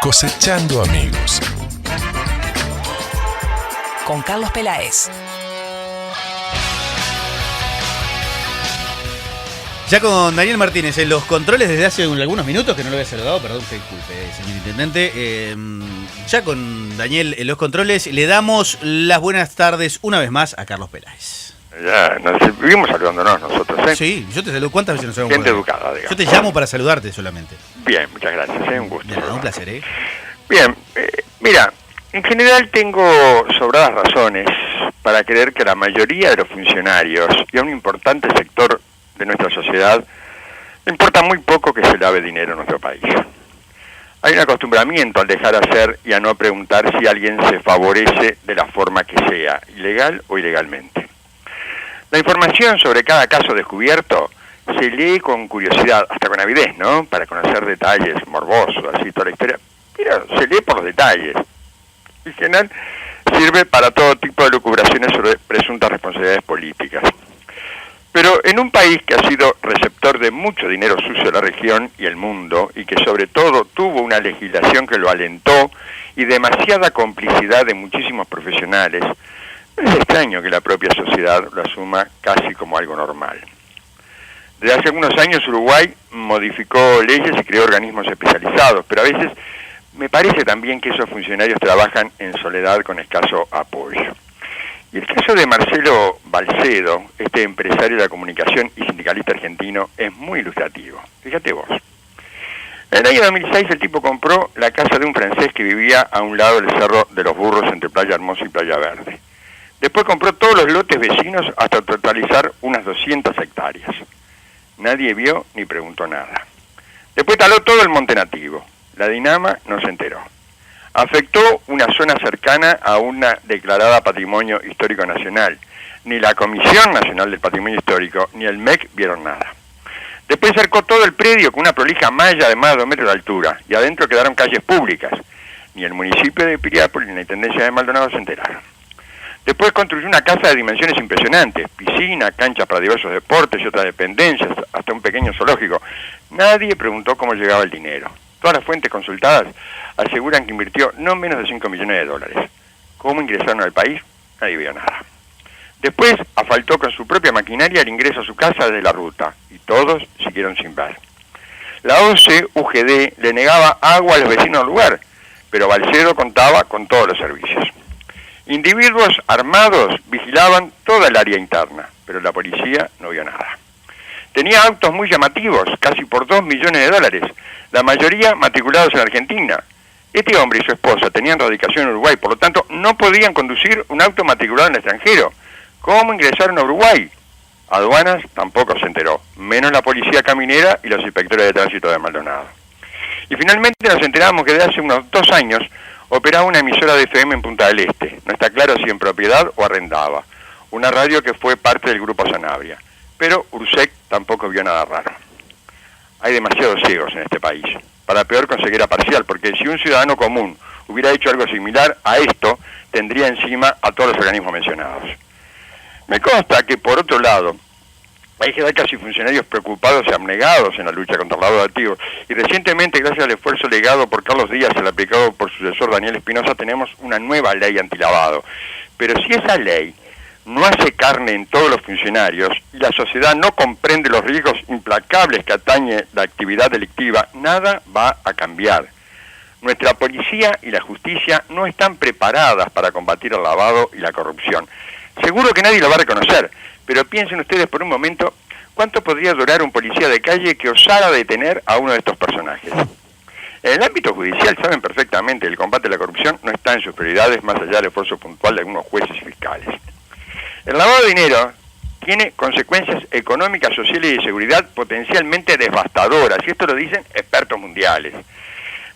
Cosechando amigos. Con Carlos Peláez. Ya con Daniel Martínez en los controles desde hace algunos minutos, que no lo había saludado, perdón, que disculpe, señor intendente. Ya con Daniel en los controles le damos las buenas tardes una vez más a Carlos Peláez. Ya, nos vivimos saludándonos nosotros, ¿eh? Sí, yo te saludo. ¿Cuántas veces nos saludamos? Gente educada, digamos. Yo te llamo para saludarte solamente. Bien, muchas gracias, un gusto. Bien, un placer, ¿eh? Bien, mira, en general tengo sobradas razones para creer que la mayoría de los funcionarios y a un importante sector de nuestra sociedad le importa muy poco que se lave dinero en nuestro país. Hay un acostumbramiento al dejar hacer y a no preguntar si alguien se favorece de la forma que sea, ilegal o ilegalmente. La información sobre cada caso descubierto se lee con curiosidad, hasta con avidez, ¿no? Para conocer detalles morbosos, así toda la historia. Pero se lee por los detalles. En general sirve para todo tipo de lucubraciones sobre presuntas responsabilidades políticas. Pero en un país que ha sido receptor de mucho dinero sucio de la región y el mundo, y que sobre todo tuvo una legislación que lo alentó y demasiada complicidad de muchísimos profesionales, no es extraño que la propia sociedad lo asuma casi como algo normal. Desde hace algunos años Uruguay modificó leyes y creó organismos especializados, pero a veces me parece también que esos funcionarios trabajan en soledad con escaso apoyo. Y el caso de Marcelo Balcedo, este empresario de la comunicación y sindicalista argentino, es muy ilustrativo. Fíjate vos. En el año 2006 el tipo compró la casa de un francés que vivía a un lado del Cerro de los Burros entre Playa Hermosa y Playa Verde. Después compró todos los lotes vecinos hasta totalizar unas 200 hectáreas. Nadie vio ni preguntó nada. Después taló todo el Monte Nativo. La Dinama no se enteró. Afectó una zona cercana a una declarada Patrimonio Histórico Nacional. Ni la Comisión Nacional del Patrimonio Histórico ni el MEC vieron nada. Después cercó todo el predio con una prolija malla de más de 2 metros de altura y adentro quedaron calles públicas. Ni el municipio de Piriápolis ni la Intendencia de Maldonado se enteraron. Después construyó una casa de dimensiones impresionantes, piscina, canchas para diversos deportes y otras dependencias, hasta un pequeño zoológico. Nadie preguntó cómo llegaba el dinero. Todas las fuentes consultadas aseguran que invirtió no menos de 5 millones de dólares. ¿Cómo ingresaron al país? Nadie vio nada. Después asfaltó con su propia maquinaria el ingreso a su casa desde la ruta, y todos siguieron sin ver. La OCE UGD le negaba agua a los vecinos del lugar, pero Balcedo contaba con todos los servicios. Individuos armados vigilaban toda el área interna, pero la policía no vio nada. Tenía autos muy llamativos, casi por 2 millones de dólares, la mayoría matriculados en Argentina. Este hombre y su esposa tenían radicación en Uruguay, por lo tanto no podían conducir un auto matriculado en el extranjero. ¿Cómo ingresaron a Uruguay? Aduanas tampoco se enteró, menos la policía caminera y los inspectores de tránsito de Maldonado. Y finalmente nos enteramos que desde hace unos 2 años operaba una emisora de FM en Punta del Este. No está claro si en propiedad o arrendaba. Una radio que fue parte del Grupo Sanabria. Pero Ursec tampoco vio nada raro. Hay demasiados ciegos en este país. Para peor con ceguera parcial, porque si un ciudadano común hubiera hecho algo similar a esto, tendría encima a todos los organismos mencionados. Me consta que, por otro lado, hay jerarcas y funcionarios preocupados y abnegados en la lucha contra el lavado de activos. Y recientemente, gracias al esfuerzo legado por Carlos Díaz y al aplicado por su sucesor Daniel Espinosa, tenemos una nueva ley antilavado. Pero si esa ley no hace carne en todos los funcionarios y la sociedad no comprende los riesgos implacables que atañe la actividad delictiva, nada va a cambiar. Nuestra policía y la justicia no están preparadas para combatir el lavado y la corrupción. Seguro que nadie lo va a reconocer, pero piensen ustedes por un momento cuánto podría durar un policía de calle que osara detener a uno de estos personajes. En el ámbito judicial saben perfectamente que el combate a la corrupción no está en sus prioridades más allá del esfuerzo puntual de algunos jueces y fiscales. El lavado de dinero tiene consecuencias económicas, sociales y de seguridad potencialmente devastadoras, y esto lo dicen expertos mundiales.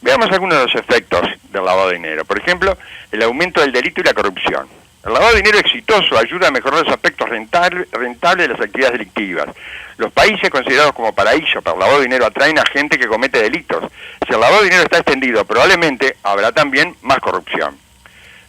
Veamos algunos de los efectos del lavado de dinero. Por ejemplo, el aumento del delito y la corrupción. El lavado de dinero exitoso ayuda a mejorar los aspectos rentables de las actividades delictivas. Los países considerados como paraísos para el lavado de dinero atraen a gente que comete delitos. Si el lavado de dinero está extendido, probablemente habrá también más corrupción.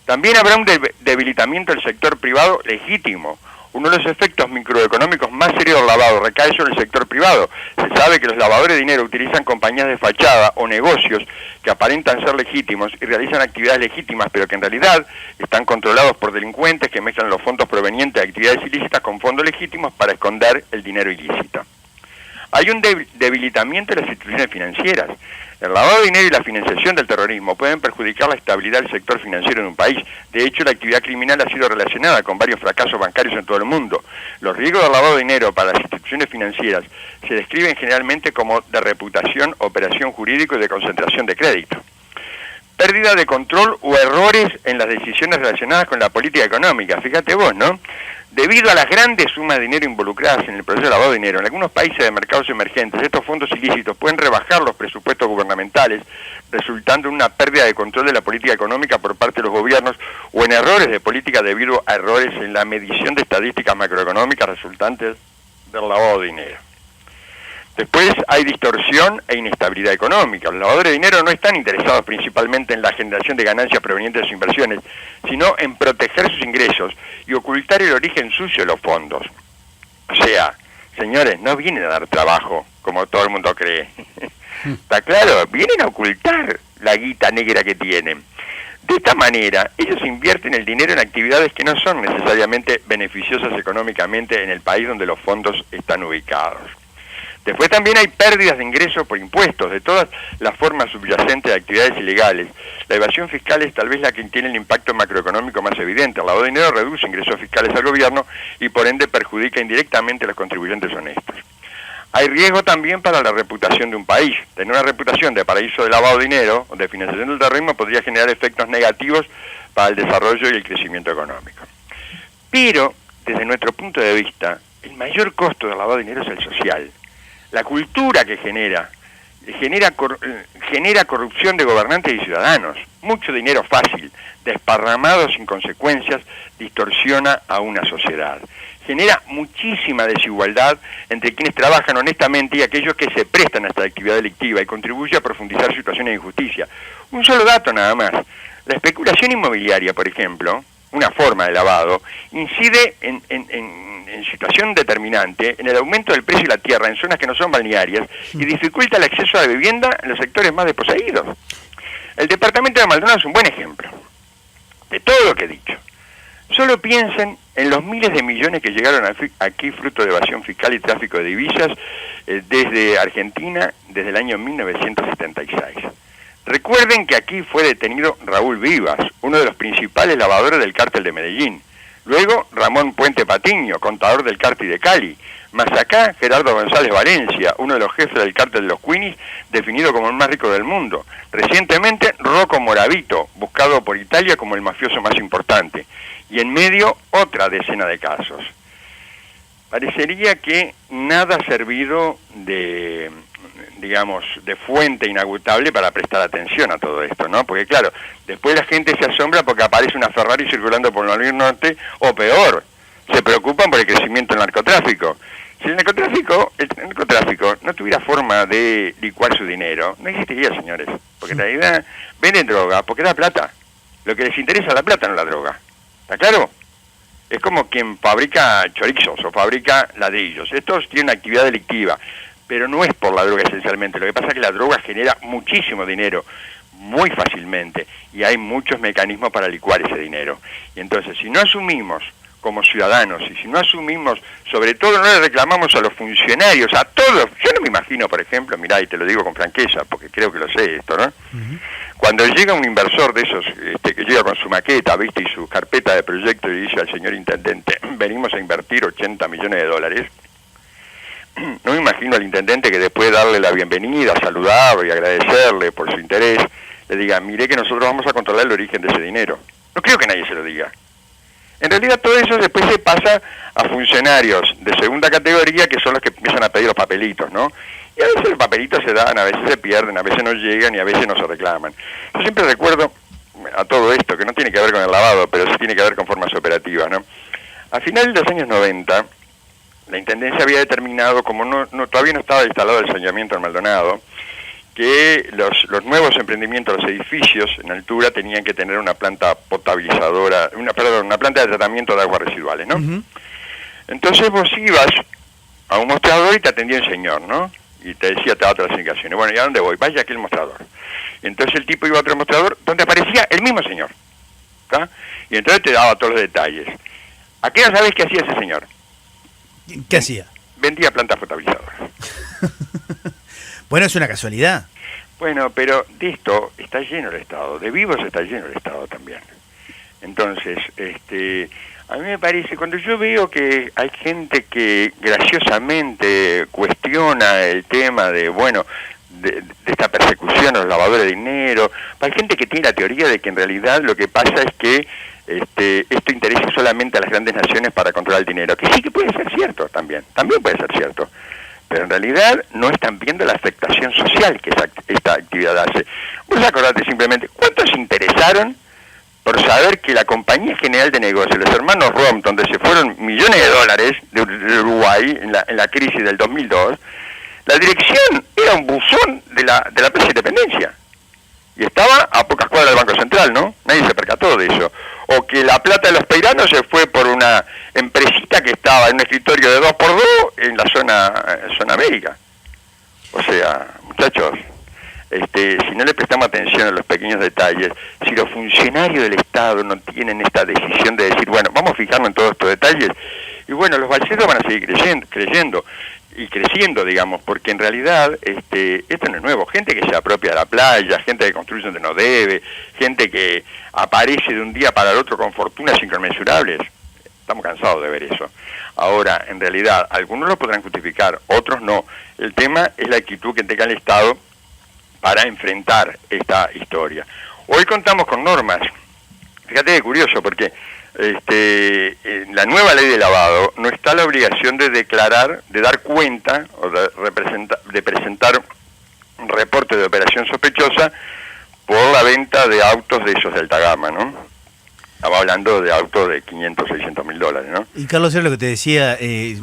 También habrá un debilitamiento del sector privado legítimo. Uno de los efectos microeconómicos más serios del lavado recae sobre el sector privado. Se sabe que los lavadores de dinero utilizan compañías de fachada o negocios que aparentan ser legítimos y realizan actividades legítimas, pero que en realidad están controlados por delincuentes que mezclan los fondos provenientes de actividades ilícitas con fondos legítimos para esconder el dinero ilícito. Hay un debilitamiento de las instituciones financieras. El lavado de dinero y la financiación del terrorismo pueden perjudicar la estabilidad del sector financiero de un país. De hecho, la actividad criminal ha sido relacionada con varios fracasos bancarios en todo el mundo. Los riesgos del lavado de dinero para las instituciones financieras se describen generalmente como de reputación, operación jurídica y de concentración de crédito. Pérdida de control o errores en las decisiones relacionadas con la política económica. Fíjate vos, ¿no? Debido a las grandes sumas de dinero involucradas en el proceso de lavado de dinero, en algunos países de mercados emergentes, estos fondos ilícitos pueden rebajar los presupuestos gubernamentales, resultando en una pérdida de control de la política económica por parte de los gobiernos o en errores de política debido a errores en la medición de estadísticas macroeconómicas resultantes del lavado de dinero. Después hay distorsión e inestabilidad económica. Los lavadores de dinero no están interesados principalmente en la generación de ganancias provenientes de sus inversiones, sino en proteger sus ingresos y ocultar el origen sucio de los fondos. O sea, señores, no vienen a dar trabajo, como todo el mundo cree. ¿Está claro? Vienen a ocultar la guita negra que tienen. De esta manera, ellos invierten el dinero en actividades que no son necesariamente beneficiosas económicamente en el país donde los fondos están ubicados. Después también hay pérdidas de ingresos por impuestos, de todas las formas subyacentes de actividades ilegales. La evasión fiscal es tal vez la que tiene el impacto macroeconómico más evidente. El lavado de dinero reduce ingresos fiscales al gobierno y por ende perjudica indirectamente a los contribuyentes honestos. Hay riesgo también para la reputación de un país. Tener una reputación de paraíso de lavado de dinero o de financiación del terrorismo podría generar efectos negativos para el desarrollo y el crecimiento económico. Pero, desde nuestro punto de vista, el mayor costo del lavado de dinero es el social. La cultura que genera corrupción de gobernantes y ciudadanos. Mucho dinero fácil, desparramado sin consecuencias, distorsiona a una sociedad. Genera muchísima desigualdad entre quienes trabajan honestamente y aquellos que se prestan a esta actividad delictiva y contribuye a profundizar situaciones de injusticia. Un solo dato nada más. La especulación inmobiliaria, por ejemplo, una forma de lavado, incide en situación determinante en el aumento del precio de la tierra en zonas que no son balnearias y dificulta el acceso a la vivienda en los sectores más desposeídos. El departamento de Maldonado es un buen ejemplo de todo lo que he dicho. Solo piensen en los miles de millones que llegaron aquí fruto de evasión fiscal y tráfico de divisas desde Argentina desde el año 1976. Recuerden que aquí fue detenido Raúl Vivas, uno de los principales lavadores del cártel de Medellín. Luego Ramón Puente Patiño, contador del cártel de Cali. Más acá, Gerardo González Valencia, uno de los jefes del cártel de los Queenies, definido como el más rico del mundo. Recientemente, Rocco Moravito, buscado por Italia como el mafioso más importante. Y en medio, otra decena de casos. Parecería que nada ha servido de fuente inagotable para prestar atención a todo esto, ¿no? Porque claro, después la gente se asombra porque aparece una Ferrari circulando por el norte, o peor, se preocupan por el crecimiento del narcotráfico. Si el narcotráfico no tuviera forma de licuar su dinero, no existiría, señores, porque en realidad venden droga porque da plata. Lo que les interesa es la plata, no la droga. ¿Está claro? Es como quien fabrica chorizos o fabrica ladrillos. Estos tienen una actividad delictiva, pero no es por la droga esencialmente. Lo que pasa es que la droga genera muchísimo dinero, muy fácilmente, y hay muchos mecanismos para licuar ese dinero. Y entonces, si no asumimos como ciudadanos, y si no asumimos, sobre todo no le reclamamos a los funcionarios, a todos, yo no me imagino, por ejemplo, mirá, y te lo digo con franqueza, porque creo que lo sé esto, ¿no? Cuando llega un inversor de esos, que llega con su maqueta, ¿viste? Y su carpeta de proyecto y dice al señor intendente, venimos a invertir 80 millones de dólares, no me imagino al intendente que después de darle la bienvenida, saludarlo y agradecerle por su interés, le diga, mire que nosotros vamos a controlar el origen de ese dinero. No creo que nadie se lo diga. En realidad todo eso después se pasa a funcionarios de segunda categoría que son los que empiezan a pedir los papelitos, ¿no? Y a veces los papelitos se dan, a veces se pierden, a veces no llegan y a veces no se reclaman. Yo siempre recuerdo a todo esto, que no tiene que ver con el lavado, pero sí tiene que ver con formas operativas, ¿no? A finales de los años 90, la Intendencia había determinado, como todavía no estaba instalado el saneamiento en Maldonado, que los nuevos emprendimientos, los edificios en altura, tenían que tener una planta potabilizadora, una planta de tratamiento de aguas residuales, ¿no? Entonces vos ibas a un mostrador y te atendía un señor, ¿no? Y te decía, te daba todas las indicaciones. Bueno, ¿y a dónde voy? Vaya aquí al mostrador. Y entonces el tipo iba a otro mostrador donde aparecía el mismo señor, ¿está? Y entonces te daba todos los detalles. ¿A qué hora sabés qué hacía ese señor? ¿Qué hacía? Vendía plantas potabilizadoras. Bueno, es una casualidad. Bueno, pero de esto está lleno el Estado, de vivos está lleno el Estado también. Entonces, a mí me parece, cuando yo veo que hay gente que graciosamente cuestiona el tema de, bueno, de esta persecución a los lavadores de dinero, hay gente que tiene la teoría de que en realidad lo que pasa es que esto interesa solamente a las grandes naciones para controlar el dinero, que sí que puede ser cierto también puede ser cierto, pero en realidad no están viendo la afectación social que esta actividad hace. Vos acordate simplemente, ¿cuántos se interesaron por saber que la Compañía General de Negocios, los hermanos Rom, donde se fueron millones de dólares de Uruguay en la crisis del 2002, la dirección era un buzón de la Plaza Independencia? Y estaba a pocas cuadras del Banco Central, ¿no? Nadie se percató de eso. O que la plata de los peiranos se fue por una empresita que estaba en un escritorio de 2x2 en la zona América. O sea, muchachos, si no le prestamos atención a los pequeños detalles, si los funcionarios del Estado no tienen esta decisión de decir, bueno, vamos a fijarnos en todos estos detalles, y bueno, los balseros van a seguir creciendo, digamos, porque en realidad esto no es nuevo. Gente que se apropia de la playa, gente que construye donde no debe, gente que aparece de un día para el otro con fortunas inconmensurables. Estamos cansados de ver eso. Ahora, en realidad, algunos lo podrán justificar, otros no. El tema es la actitud que tenga el Estado para enfrentar esta historia. Hoy contamos con normas. Fíjate qué curioso, porque en la nueva ley de lavado no está la obligación de declarar, de dar cuenta o de presentar un reporte de operación sospechosa por la venta de autos de esos de alta gama, ¿no? Estaba hablando de autos de 500, 600 mil dólares, ¿no? Y Carlos, era lo que te decía,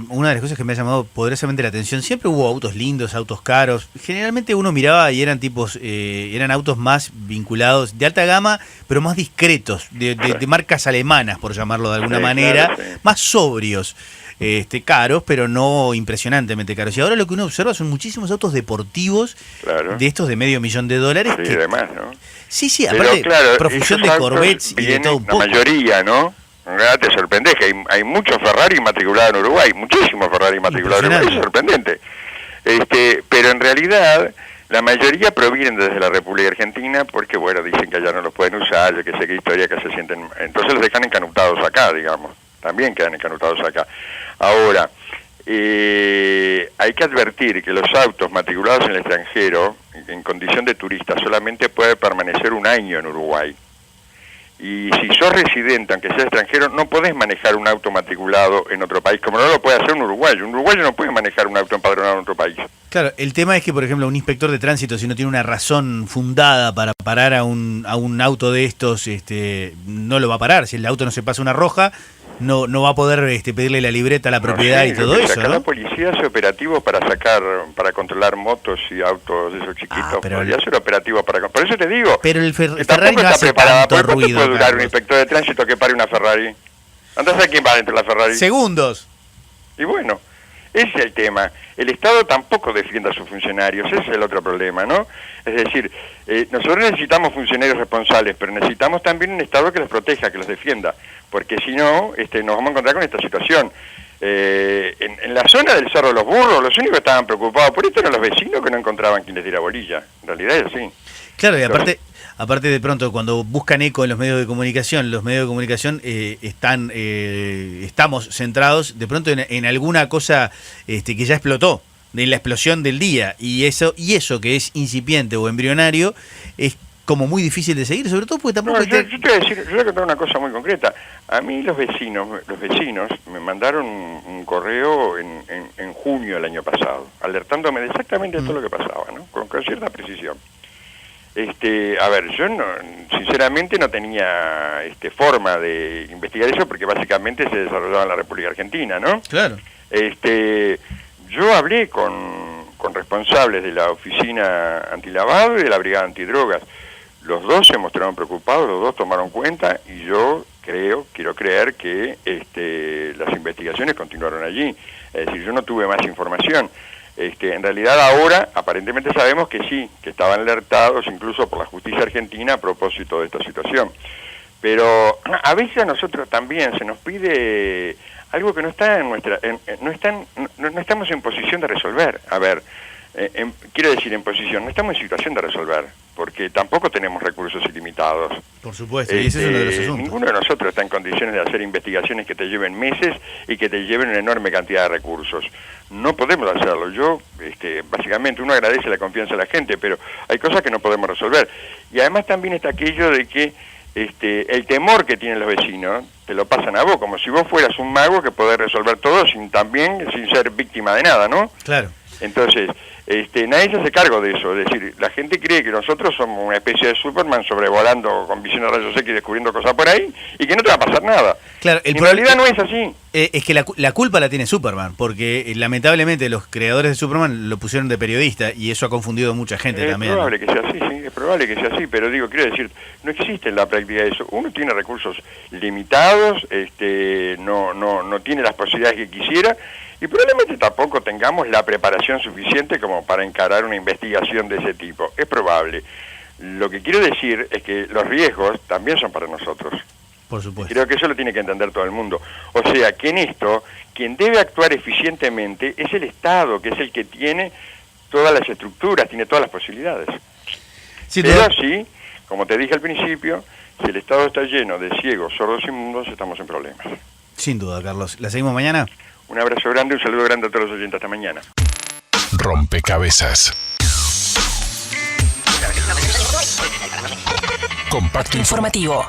una de las cosas que me ha llamado poderosamente la atención, siempre hubo autos lindos, autos caros, generalmente uno miraba y eran eran autos más vinculados, de alta gama, pero más discretos, de marcas alemanas, por llamarlo de alguna manera, claro, sí. Más sobrios, caros, pero no impresionantemente caros. Y ahora lo que uno observa son muchísimos autos deportivos, Claro. de estos de $500,000. Sí, que, además, ¿no? sí, Pero, aparte, claro, profusión de esos autos Corvettes y de vienen, todo un poco. la mayoría, ¿no? En realidad te sorprendés que hay muchos Ferrari matriculados en Uruguay, muchísimos Ferrari matriculados en Uruguay, es sorprendente. Pero en realidad la mayoría provienen desde la República Argentina porque, bueno, dicen que allá no los pueden usar, yo que sé qué historia, que se sienten... Entonces los dejan encanutados acá, digamos, también quedan encanutados acá. Ahora, hay que advertir que los autos matriculados en el extranjero, en condición de turista, solamente puede permanecer 1 año en Uruguay. Y si sos residente, aunque sea extranjero, no podés manejar un auto matriculado en otro país, como no lo puede hacer un uruguayo. Un uruguayo no puede manejar un auto empadronado en otro país. Claro, el tema es que, por ejemplo, un inspector de tránsito, si no tiene una razón fundada para parar a un auto de estos, no lo va a parar. Si el auto no se pasa una roja, no va a poder pedirle la libreta a la propiedad y todo eso, Acá ¿no? la policía hace operativo para controlar motos y autos de esos chiquitos. pero Podría ser operativo para... Por eso te digo, Pero el que Ferrari tampoco no está hace preparada. tanto ¿Cuánto ruido, puede durar un Carlos? inspector de tránsito que pare una Ferrari? Andás a quién va dentro de la Ferrari. Segundos. Y bueno, ese es el tema. El Estado tampoco defiende a sus funcionarios, ese es el otro problema, ¿no? Es decir, nosotros necesitamos funcionarios responsables, pero necesitamos también un Estado que los proteja, que los defienda, porque si no, nos vamos a encontrar con esta situación. En la zona del Cerro de los Burros, los únicos que estaban preocupados por esto eran los vecinos que no encontraban quien les diera bolilla. En realidad es así. Claro, y aparte de pronto, cuando buscan eco en los medios de comunicación, estamos centrados de pronto en alguna cosa que ya explotó, de la explosión del día, y eso que es incipiente o embrionario es como muy difícil de seguir, sobre todo porque tampoco... No, yo te voy a decir, yo voy a contar una cosa muy concreta. A mí los vecinos me mandaron un correo en junio del año pasado, alertándome de exactamente de todo lo que pasaba, ¿no? Con cierta precisión. A ver, yo sinceramente no tenía forma de investigar eso porque básicamente se desarrollaba en la República Argentina, ¿no? Claro. Yo hablé con responsables de la oficina antilavado y de la brigada antidrogas. Los dos se mostraron preocupados, los dos tomaron cuenta y yo quiero creer que las investigaciones continuaron allí. Es decir, yo no tuve más información. En realidad ahora aparentemente sabemos que sí, que estaban alertados incluso por la justicia argentina a propósito de esta situación. Pero a veces a nosotros también se nos pide algo que no está no estamos en posición de resolver. A ver, quiero decir en posición, no estamos en situación de resolver, porque tampoco tenemos recursos ilimitados. Por supuesto, y ese es uno de los asuntos. Ninguno de nosotros está en condiciones de hacer investigaciones que te lleven meses y que te lleven una enorme cantidad de recursos. No podemos hacerlo. Yo, básicamente, uno agradece la confianza de la gente, pero hay cosas que no podemos resolver. Y además también está aquello de que el temor que tienen los vecinos te lo pasan a vos, como si vos fueras un mago que podés resolver todo sin ser víctima de nada, ¿no? Claro. Entonces, nadie se hace cargo de eso. Es decir, la gente cree que nosotros somos una especie de Superman sobrevolando con visión de rayos X y descubriendo cosas por ahí y que no te va a pasar nada. Claro, en realidad no es así. Es que la culpa la tiene Superman, porque lamentablemente los creadores de Superman lo pusieron de periodista y eso ha confundido a mucha gente también. Es probable que sea así, sí, es probable que sea así, pero quiero decir, no existe en la práctica eso. Uno tiene recursos limitados, no tiene las posibilidades que quisiera, y probablemente tampoco tengamos la preparación suficiente como para encarar una investigación de ese tipo. Es probable. Lo que quiero decir es que los riesgos también son para nosotros. Por supuesto. Creo que eso lo tiene que entender todo el mundo. O sea, que en esto, quien debe actuar eficientemente es el Estado, que es el que tiene todas las estructuras, tiene todas las posibilidades. Sí, pero sí, como te dije al principio, si el Estado está lleno de ciegos, sordos y mundos, estamos en problemas. Sin duda, Carlos. ¿La seguimos mañana? Un abrazo grande, un saludo grande a todos los oyentes. Hasta mañana. Rompecabezas. Compacto Informativo.